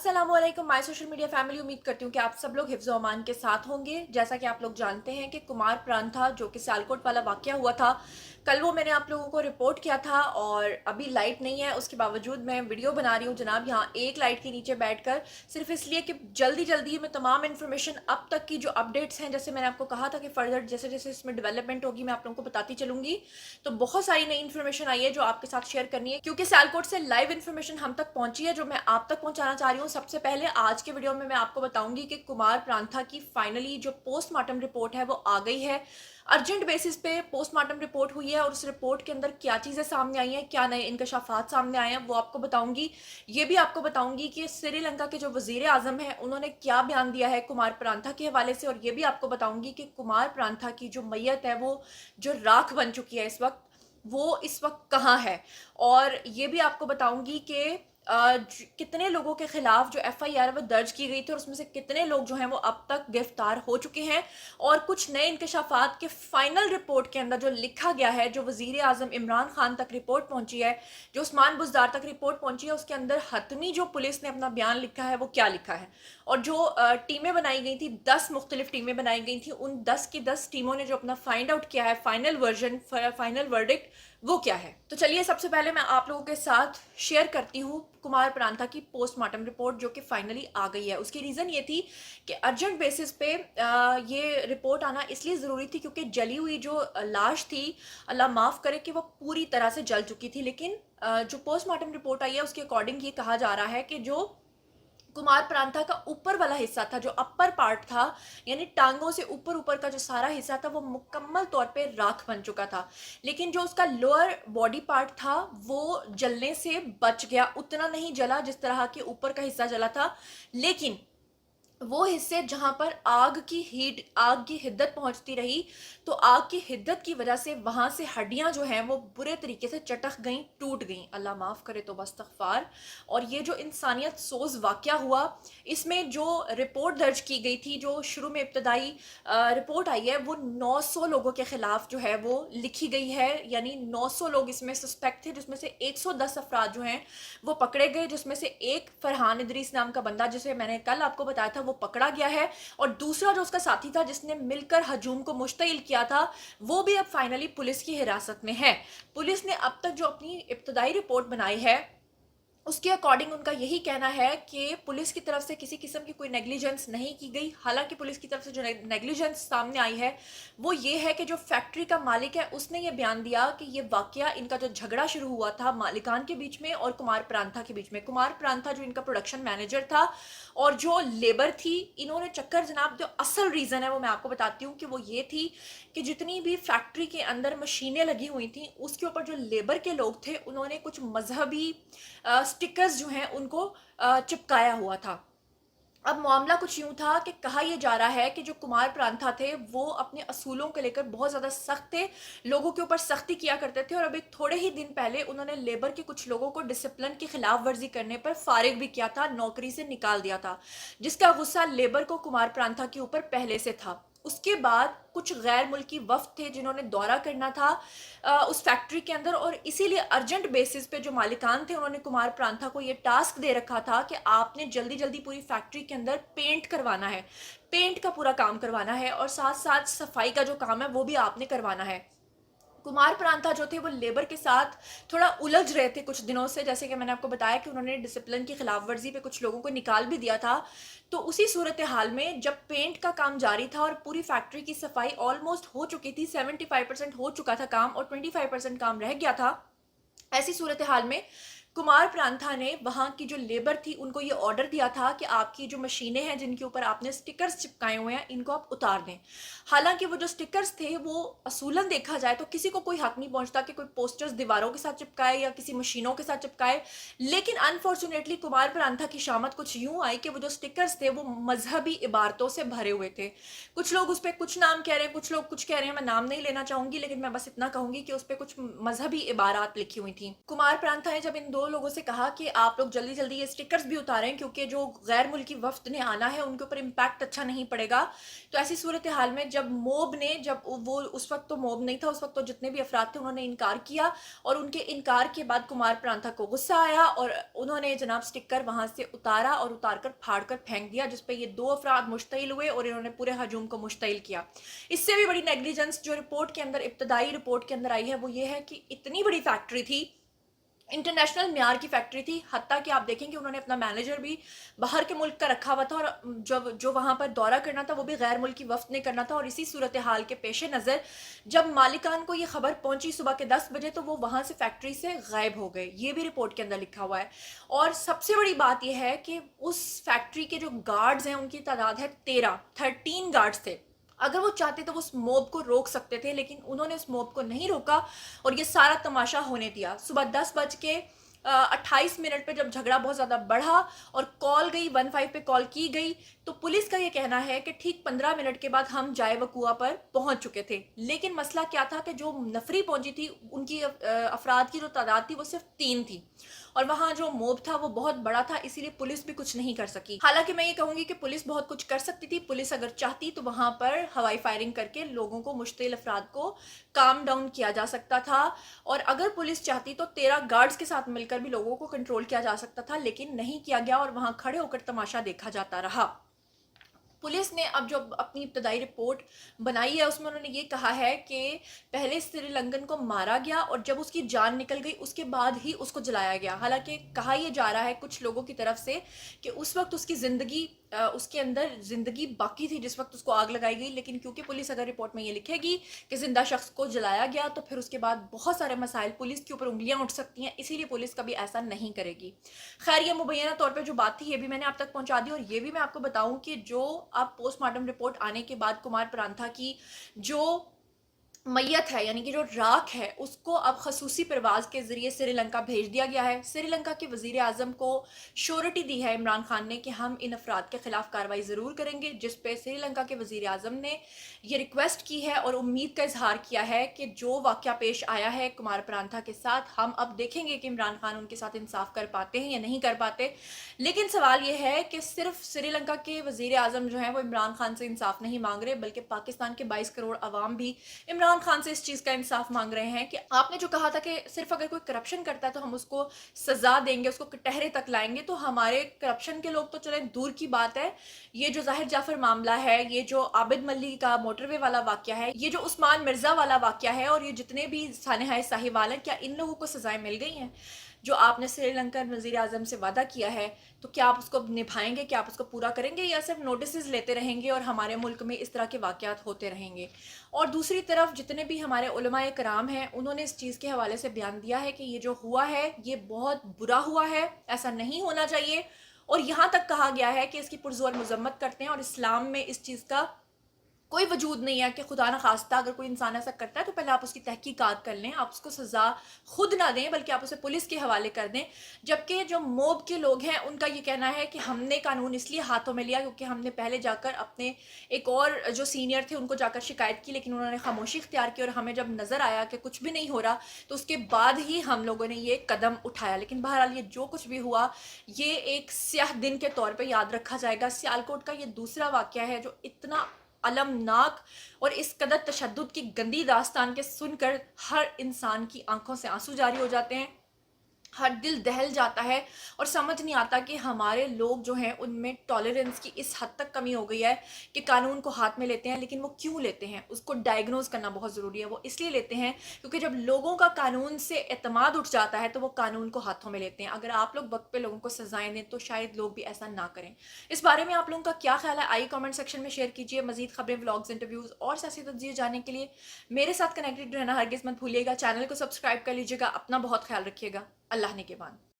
अस्सलामुअलैकुम my social media family. उम्मीद करती हूँ कि आप सब लोग हिफ्ज़ अमान के साथ होंगे। जैसा कि आप लोग जानते हैं कि कुमार प्रांथा जो कि सियालकोट वाला वाक़या हुआ था, कल वो मैंने आप लोगों को रिपोर्ट किया था और अभी लाइट नहीं है, उसके बावजूद मैं वीडियो बना रही हूँ जनाब यहाँ एक लाइट के नीचे बैठकर, सिर्फ इसलिए कि जल्दी जल्दी मैं तमाम इन्फॉर्मेशन अब तक की जो अपडेट्स हैं, जैसे मैंने आपको कहा था कि फर्दर जैसे जैसे इसमें डेवलपमेंट होगी मैं आप लोगों को बताती चलूंगी। तो बहुत सारी नई इन्फॉर्मेशन आई है जो आपके साथ शेयर करनी है, क्योंकि सियालकोट से लाइव इन्फॉर्मेशन हम तक पहुंची है जो मैं आप तक पहुंचाना चाह रही हूँ। सबसे पहले आज के वीडियो में मैं आपको बताऊंगी कि कुमार प्रांथा की फाइनली जो पोस्टमार्टम रिपोर्ट है वो आ गई है। अर्जेंट बेसिस पे पोस्टमार्टम रिपोर्ट हुई है और उस रिपोर्ट के अंदर क्या चीज़ें सामने आई हैं, क्या नए इंकशाफात सामने आए हैं, वो आपको बताऊंगी। ये भी आपको बताऊंगी कि श्रीलंका के जो वजीर आजम हैं उन्होंने क्या बयान दिया है कुमार प्रांथा के हवाले से, और ये भी आपको बताऊंगी कि कुमार प्रांथा की जो मैयत है वो जो राख बन चुकी है इस वक्त, वो इस वक्त कहाँ है। और ये भी आपको बताऊंगी कि कितने लोगों के खिलाफ जो एफआईआर वो दर्ज की गई थी और उसमें से कितने लोग जो हैं वो अब तक गिरफ्तार हो चुके हैं, और कुछ नए इंकशाफात के फाइनल रिपोर्ट के अंदर जो लिखा गया है, जो वजीर आजम इमरान खान तक रिपोर्ट पहुंची है, जो उस्मान बुज़दार तक रिपोर्ट पहुंची है, उसके अंदर हतमी जो पुलिस ने अपना बयान लिखा है वो क्या लिखा है। और जो टीमें बनाई गई थी, 10 मुख्तलिफ टीमें बनाई गई थी, उन 10 की 10 टीमों ने जो अपना फाइंड आउट किया है, फाइनल वर्जन, फाइनल वर्डिक्ट वो क्या है। तो चलिए सबसे पहले मैं आप लोगों के साथ शेयर करती हूँ कुमार प्रांथा की पोस्टमार्टम रिपोर्ट जो कि फाइनली आ गई है। उसकी रीज़न ये थी कि अर्जेंट बेसिस पे ये रिपोर्ट आना इसलिए ज़रूरी थी क्योंकि जली हुई जो लाश थी, अल्लाह माफ़ करे कि वो पूरी तरह से जल चुकी थी। लेकिन जो पोस्टमार्टम रिपोर्ट आई है उसके अकॉर्डिंग ये कहा जा रहा है कि जो कुमार प्रांता का ऊपर वाला हिस्सा था, जो अपर पार्ट था, यानी टांगों से ऊपर ऊपर का जो सारा हिस्सा था वो मुकम्मल तौर पे राख बन चुका था। लेकिन जो उसका लोअर बॉडी पार्ट था वो जलने से बच गया, उतना नहीं जला जिस तरह के ऊपर का हिस्सा जला था। लेकिन वो हिस्से जहां पर आग की हीट, आग की हिद्दत पहुंचती रही, तो आग की हिद्दत की वजह से वहां से हड्डियां जो हैं वो बुरे तरीके से चटक गईं, टूट गईं, अल्लाह माफ़ करे तो बस्तगफार। और ये जो इंसानियत सोज वाक़या हुआ, इसमें जो रिपोर्ट दर्ज की गई थी, जो शुरू में इब्तदाई रिपोर्ट आई है, वो 900 लोगों के खिलाफ जो है वो लिखी गई है। यानी 900 लोग इसमें सस्पेक्ट थे, जिसमें से 110 अफराद जो हैं वो पकड़े गए, जिसमें से एक फरहान इदरीस नाम का बंदा, जिसे मैंने कल आपको बताया था, वो पकड़ा गया है। और दूसरा जो उसका साथी था जिसने मिलकर हजूम को मुश्तइल किया था, वो भी अब फाइनली पुलिस की हिरासत में है। पुलिस ने अब तक जो अपनी इब्तदाई रिपोर्ट बनाई है उसके अकॉर्डिंग उनका यही कहना है कि पुलिस की तरफ से किसी किस्म की कोई नेग्लिजेंस नहीं की गई। हालांकि पुलिस की तरफ से जो नेग्लिजेंस सामने आई है वो ये है कि जो फैक्ट्री का मालिक है उसने ये बयान दिया कि ये वाकया, इनका जो झगड़ा शुरू हुआ था मालिकान के बीच में और कुमार प्रांथा के बीच में, कुमार प्रांथा जो इनका प्रोडक्शन मैनेजर था और जो लेबर थी, इन्होंने चक्कर जनाब, जो असल रीज़न है वो मैं आपको बताती हूँ कि वो ये थी कि जितनी भी फैक्ट्री के अंदर मशीनें लगी हुई थी उसके ऊपर जो लेबर के लोग थे उन्होंने कुछ मजहबी स्टिकर्स जो हैं उनको चिपकाया हुआ था। अब मामला कुछ यूं था कि कहा यह जा रहा है कि जो कुमार प्रांथा थे वो अपने असूलों को लेकर बहुत ज़्यादा सख्त थे, लोगों के ऊपर सख्ती किया करते थे, और अभी थोड़े ही दिन पहले उन्होंने लेबर के कुछ लोगों को डिसिप्लिन की खिलाफ वर्जी करने पर फारिग भी किया था, नौकरी से निकाल दिया था, जिसका गुस्सा लेबर को कुमार प्रांथा के ऊपर पहले से था। उसके बाद कुछ गैर मुल्की वफ्द थे जिन्होंने दौरा करना था उस फैक्ट्री के अंदर, और इसीलिए अर्जेंट बेसिस पे जो मालिकान थे उन्होंने कुमार प्रांथा को ये टास्क दे रखा था कि आपने जल्दी जल्दी पूरी फैक्ट्री के अंदर पेंट करवाना है, पेंट का पूरा काम करवाना है, और साथ साथ सफाई का जो काम है वो भी आपने करवाना है। कुमार प्रांता जो थे वो लेबर के साथ थोड़ा उलझ रहे थे कुछ दिनों से, जैसे कि मैंने आपको बताया कि उन्होंने डिसिप्लिन की खिलाफ वर्जी पे कुछ लोगों को निकाल भी दिया था। तो उसी सूरत हाल में जब पेंट का काम जारी था और पूरी फैक्ट्री की सफाई ऑलमोस्ट हो चुकी थी, 75% हो चुका था काम और 25% काम रह गया था, ऐसी सूरत हाल में कुमार प्रांथा ने वहां की जो लेबर थी उनको ये ऑर्डर दिया था कि आपकी जो मशीनें हैं जिनके ऊपर आपने स्टिकर्स चिपकाए हुए हैं इनको आप उतार दें। हालांकि वो जो स्टिकर्स थे वो असूलन देखा जाए तो किसी को कोई हक नहीं पहुंचता कि कोई पोस्टर्स दीवारों के साथ चिपकाए या किसी मशीनों के साथ चिपकाए, लेकिन अनफॉर्चुनेटली कुमार प्रांथा की शामत कुछ यूं आई कि वो जो स्टिकर्स थे वो मजहबी इबारतों से भरे हुए थे। कुछ लोग उस पर कुछ नाम कह रहे हैं, कुछ लोग कुछ कह रहे हैं, मैं नाम नहीं लेना चाहूंगी, लेकिन मैं बस इतना कहूंगी कि उस पर कुछ मजहबी इबारात लिखी हुई थी। कुमार प्रांथा ने जब इन दो लोगों से कहा कि आप लोग जल्दी जल्दी ये स्टिकर्स भी उतारें, क्योंकि जो गैर मुल्की वफ्द ने आना है उनके ऊपर इम्पैक्ट अच्छा नहीं पड़ेगा। तो ऐसी सूरत हाल में जब मोब ने, जब वो, उस वक्त तो मोब नहीं था, उस वक्त तो जितने भी अफराद थे उन्होंने इनकार किया, और उनके इनकार के बाद कुमार प्रांथा को गुस्सा आया और उन्होंने जनाब स्टिकर वहां से उतारा और उतार कर फाड़ कर फेंक दिया, जिसपे ये दो अफराद मुश्तइल हुए और इन्होंने पूरे हजूम को मुश्तइल किया। इससे भी बड़ी नेग्लिजेंस जो रिपोर्ट के अंदर, इब्तदाई रिपोर्ट के अंदर आई है, वो ये है कि इतनी बड़ी फैक्ट्री थी, इंटरनेशनल म्यार की फैक्ट्री थी, हत्ता कि आप देखेंगे उन्होंने अपना मैनेजर भी बाहर के मुल्क का रखा हुआ था, और जब जो वहाँ पर दौरा करना था वो भी गैर मुल्की वफ्द ने करना था। और इसी सूरत हाल के पेश नज़र जब मालिकान को ये खबर पहुंची सुबह के 10 बजे, तो वो वहाँ से फैक्ट्री से गायब हो गए। ये भी रिपोर्ट के अंदर लिखा हुआ है। और सबसे बड़ी बात यह है कि उस फैक्ट्री के जो गार्ड्स हैं उनकी तादाद है 13 गार्ड्स थे। अगर वो चाहते तो वो उस मोब को रोक सकते थे, लेकिन उन्होंने उस मोब को नहीं रोका और ये सारा तमाशा होने दिया। सुबह 10 बज के 28 मिनट पे जब झगड़ा बहुत ज़्यादा बढ़ा और कॉल गई 15 पे कॉल की गई, तो पुलिस का ये कहना है कि ठीक 15 मिनट के बाद हम जाए वकुआ पर पहुंच चुके थे। लेकिन मसला क्या था कि जो नफरी पहुंची थी उनकी अफराद की जो तादाद थी वो सिर्फ 3 थी, और वहाँ जो मोब था वो बहुत बड़ा था, इसीलिए पुलिस भी कुछ नहीं कर सकी। हालांकि मैं ये कहूँगी कि पुलिस बहुत कुछ कर सकती थी। पुलिस अगर चाहती तो वहाँ पर हवाई फायरिंग करके लोगों को, मुश्तिल अफराद को काम डाउन किया जा सकता था, और अगर पुलिस चाहती तो 13 गार्ड्स के साथ मिलकर भी लोगों को कंट्रोल किया जा सकता था, लेकिन नहीं किया गया और वहाँ खड़े होकर तमाशा देखा जाता रहा। पुलिस ने अब जो अपनी इब्तदाई रिपोर्ट बनाई है उसमें उन्होंने ये कहा है कि पहले श्रीलंकन को मारा गया और जब उसकी जान निकल गई उसके बाद ही उसको जलाया गया। हालांकि कहा यह जा रहा है कुछ लोगों की तरफ से कि उस वक्त उसकी ज़िंदगी, उसके अंदर ज़िंदगी बाकी थी जिस वक्त उसको आग लगाई गई, लेकिन क्योंकि पुलिस अगर रिपोर्ट में ये लिखेगी कि ज़िंदा शख्स को जलाया गया तो फिर उसके बाद बहुत सारे मसाइल, पुलिस के ऊपर उंगलियां उठ सकती हैं, इसीलिए पुलिस कभी ऐसा नहीं करेगी। खैर, ये मुबैना तौर पर जो बात थी ये भी मैंने आप तक पहुंचा दी, और ये भी मैं आपको बताऊं कि जो आप पोस्टमार्टम रिपोर्ट आने के बाद कुमार प्रांथा की जो मैयत है, यानी कि जो राख है, उसको अब खसूसी परवाज के जरिए श्रीलंका भेज दिया गया है। श्रीलंका के वजीर आजम को श्योरिटी दी है इमरान खान ने कि हम इन अफराद के खिलाफ कार्रवाई ज़रूर करेंगे, जिस पे श्रीलंका के वजीर आजम ने ये रिक्वेस्ट की है और उम्मीद का इजहार किया है कि जो वाक़या पेश आया है कुमार प्रांथा के साथ, हम अब देखेंगे कि इमरान खान उनके साथ इंसाफ कर पाते हैं या नहीं कर पाते। लेकिन सवाल ये है कि सिर्फ श्रीलंका के वजीर आजम जो हैं वो इमरान खान से इंसाफ नहीं मांग रहे, बल्कि पाकिस्तान के 22 करोड़ अवाम भी इमरान खान से इस चीज का इंसाफ मांग रहे हैं कि आपने जो कहा था कि सिर्फ अगर कोई करप्शन करता है तो हम उसको सजा देंगे, उसको कटहरे तक लाएंगे। तो हमारे करप्शन के लोग तो चले दूर की बात है, ये जो जाहिर जाफर मामला है, ये जो आबिद मलिक का मोटरवे वाला वाकया है, ये जो उस्मान मिर्जा वाला वाकया है, और ये जितने भी सानेहा साहिवाल हैं, क्या इन लोगों को सजाएं मिल गई हैं? जो आपने श्रीलंकन वजीर आजम से वादा किया है, तो क्या आप उसको निभाएंगे, क्या आप उसको पूरा करेंगे, या सिर्फ नोटिस लेते रहेंगे और हमारे मुल्क में इस तरह के वाकयात होते रहेंगे? और दूसरी तरफ जितने भी हमारे उलमाए कराम हैं उन्होंने इस चीज़ के हवाले से बयान दिया है कि ये जो हुआ है ये बहुत बुरा हुआ है, ऐसा नहीं होना चाहिए, और यहाँ तक कहा गया है कि इसकी पुरजोर मजम्मत करते हैं और इस्लाम में इस चीज़ का कोई वजूद नहीं है कि खुदा न खास्ता अगर कोई इंसान ऐसा करता है तो पहले आप उसकी तहकीकात कर लें, आप उसको सज़ा खुद ना दें बल्कि आप उसे पुलिस के हवाले कर दें। जबकि जो मोब के लोग हैं उनका ये कहना है कि हमने कानून इसलिए हाथों में लिया क्योंकि हमने पहले जाकर अपने एक और जो सीनियर थे उनको जाकर शिकायत की, लेकिन उन्होंने खामोशी इख्तियार की, और हमें जब नज़र आया कि कुछ भी नहीं हो रहा तो उसके बाद ही हम लोगों ने ये कदम उठाया। लेकिन बहरहाल ये जो कुछ भी हुआ ये एक स्याह दिन के तौर पर याद रखा जाएगा। सियालकोट का ये दूसरा वाक़या है जो इतना अलमनाक और इस कदर तशद्दुद की गंदी दास्तान के सुनकर हर इंसान की आंखों से आंसू जारी हो जाते हैं, हर दिल दहल जाता है, और समझ नहीं आता कि हमारे लोग जो हैं उनमें टॉलरेंस की इस हद तक कमी हो गई है कि कानून को हाथ में लेते हैं। लेकिन वो क्यों लेते हैं उसको डायग्नोज करना बहुत ज़रूरी है। वो इसलिए लेते हैं क्योंकि जब लोगों का कानून से एतमाद उठ जाता है तो वो कानून को हाथों में लेते हैं। अगर आप लोग वक्त पे लोगों को सजाएं दें तो शायद लोग भी ऐसा ना करें। इस बारे में आप लोगों का क्या ख्याल है आइए कमेंट सेक्शन में शेयर कीजिए। मजीद खबरें, व्लॉग्स, इंटरव्यूज़ और सियासी तज्ज़िये जानने के लिए मेरे साथ कनेक्टेड रहना हरगिज़ मत भूलिएगा। चैनल को सब्सक्राइब कर लीजिएगा। अपना बहुत ख्याल रखिएगा। अल्लाह ने के बाद।